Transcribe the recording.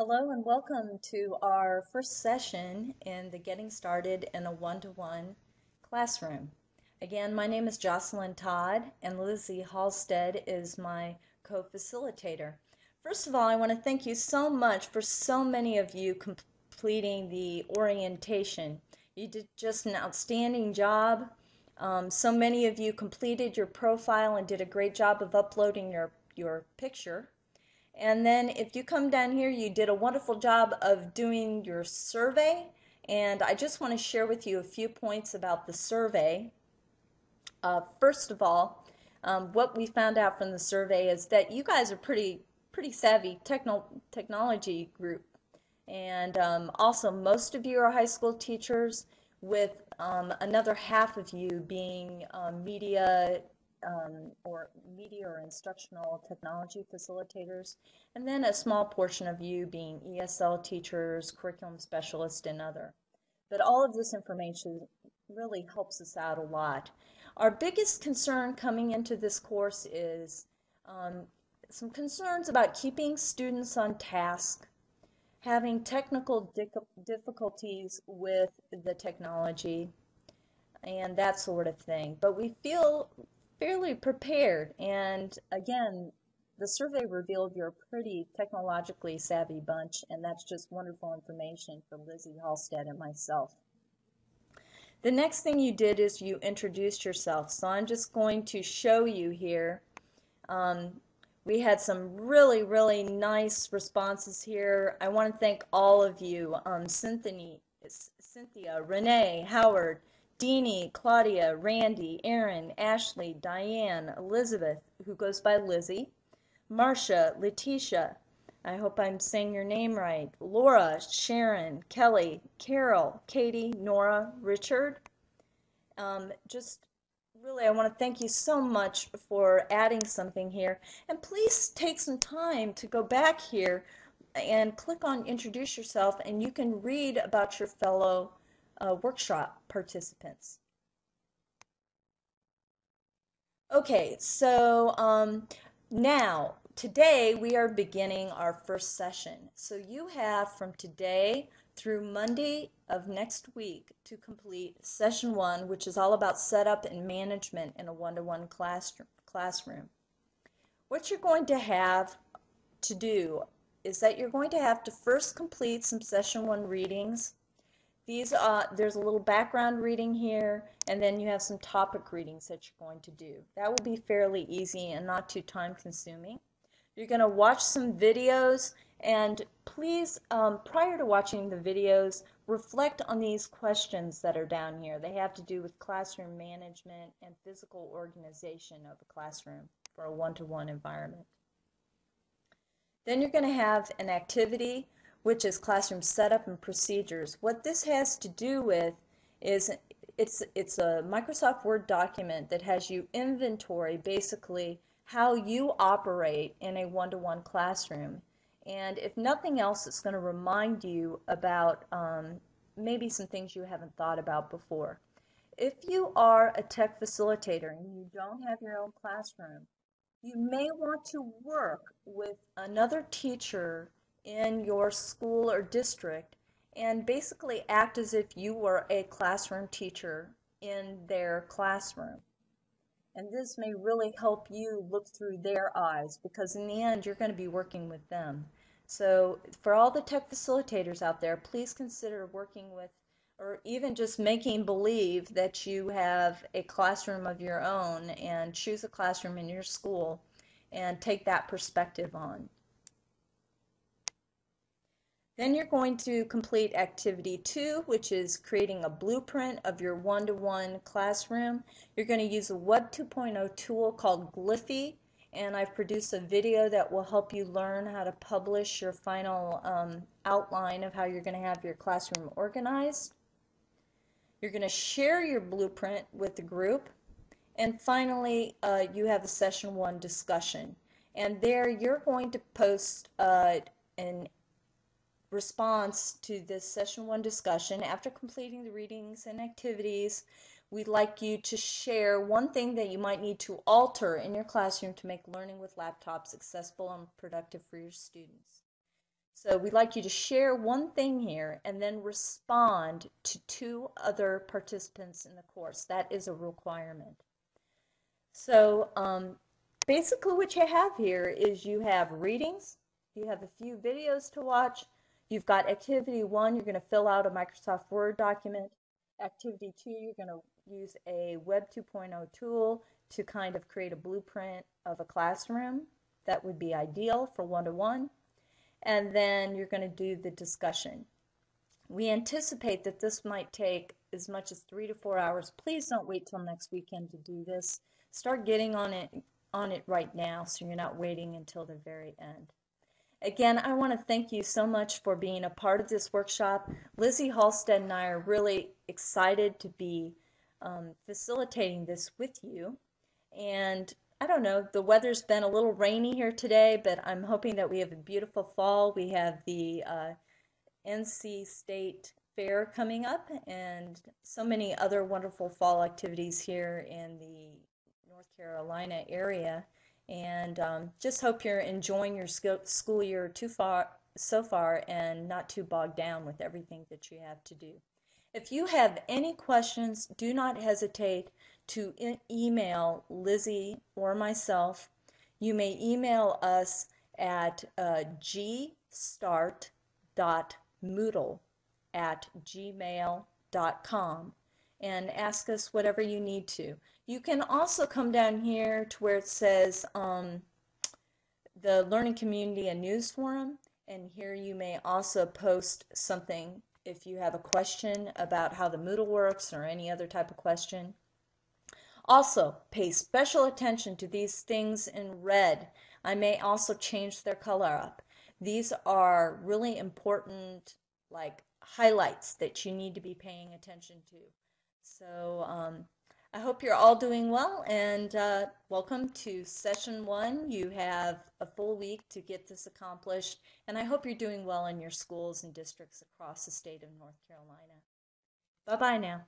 Hello and welcome to our first session in the Getting Started in a One-to-One classroom. Again, my name is Jocelyn Todd and Lizzie Halstead is my co-facilitator. First of all, I want to thank you so much for so many of you completing the orientation. You did just an outstanding job. So many of you completed your profile and did a great job of uploading your picture. And then if you come down here, you did a wonderful job of doing your survey. And I just want to share with you a few points about the survey. First of all, what we found out from the survey is that you guys are pretty savvy technology group. And also most of you are high school teachers with another half of you being media or instructional technology facilitators, and then a small portion of you being ESL teachers, curriculum specialists, and other. But all of this information really helps us out a lot. Our biggest concern coming into this course is some concerns about keeping students on task, having technical difficulties with the technology, and that sort of thing. But we feel fairly prepared, and again, the survey revealed you're a pretty technologically savvy bunch, and that's just wonderful information for Lizzie Halstead and myself. The next thing you did is you introduced yourself, so I'm just going to show you here. We had some really nice responses here. I want to thank all of you, Cynthia, Renee, Howard, Deanie, Claudia, Randy, Aaron, Ashley, Diane, Elizabeth, who goes by Lizzie, Marcia, Letitia, I hope I'm saying your name right, Laura, Sharon, Kelly, Carol, Katie, Nora, Richard. Just really, I want to thank you so much for adding something here. And please take some time to go back here and click on Introduce Yourself, and you can read about your fellow workshop participants. Okay, so now, today we are beginning our first session. So you have from today through Monday of next week to complete Session 1, which is all about setup and management in a one-to-one classroom. What you're going to have to do is that you're going to have to first complete some Session 1 readings. There's a little background reading here, and then you have some topic readings that you're going to do. That will be fairly easy and not too time consuming. You're going to watch some videos, and please, prior to watching the videos, reflect on these questions that are down here. They have to do with classroom management and physical organization of a classroom for a one-to-one environment. Then you're going to have an activity, which is classroom setup and procedures. What this has to do with is it's a Microsoft Word document that has you inventory basically how you operate in a one-to-one classroom. And if nothing else, it's going to remind you about maybe some things you haven't thought about before. If you are a tech facilitator and you don't have your own classroom, you may want to work with another teacher in your school or district and basically act as if you were a classroom teacher in their classroom. And this may really help you look through their eyes, because in the end you're going to be working with them. So for all the tech facilitators out there, please consider working with, or even just making believe that you have a classroom of your own, and choose a classroom in your school and take that perspective on. Then you're going to complete activity 2, which is creating a blueprint of your one-to-one classroom. You're going to use a Web 2.0 tool called Glyphy, and I've produced a video that will help you learn how to publish your final outline of how you're going to have your classroom organized. You're going to share your blueprint with the group. And finally, you have a Session 1 discussion. And there you're going to post an response to this Session 1 discussion. After completing the readings and activities, we'd like you to share one thing that you might need to alter in your classroom to make learning with laptops accessible and productive for your students. So we'd like you to share one thing here and then respond to two other participants in the course. That is a requirement. So basically what you have here is you have readings, you have a few videos to watch, you've got activity 1, you're going to fill out a Microsoft Word document. Activity 2, you're going to use a Web 2.0 tool to kind of create a blueprint of a classroom. That would be ideal for one-to-one. And then you're going to do the discussion. We anticipate that this might take as much as 3 to 4 hours. Please don't wait till next weekend to do this. Start getting on it right now so you're not waiting until the very end. Again, I want to thank you so much for being a part of this workshop. Lizzie Halstead and I are really excited to be facilitating this with you. And I don't know, the weather's been a little rainy here today, but I'm hoping that we have a beautiful fall. We have the NC State Fair coming up and so many other wonderful fall activities here in the North Carolina area. And just hope you're enjoying your school year so far and not too bogged down with everything that you have to do. If you have any questions, do not hesitate to email Lizzie or myself. You may email us at gstart.moodle@gmail.com and ask us whatever you need to. You can also come down here to where it says the Learning Community and News Forum, and here you may also post something if you have a question about how the Moodle works or any other type of question. Also, pay special attention to these things in red. I may also change their color up. These are really important, like highlights that you need to be paying attention to. So I hope you're all doing well, and welcome to Session 1. You have a full week to get this accomplished, and I hope you're doing well in your schools and districts across the state of North Carolina. Bye-bye now.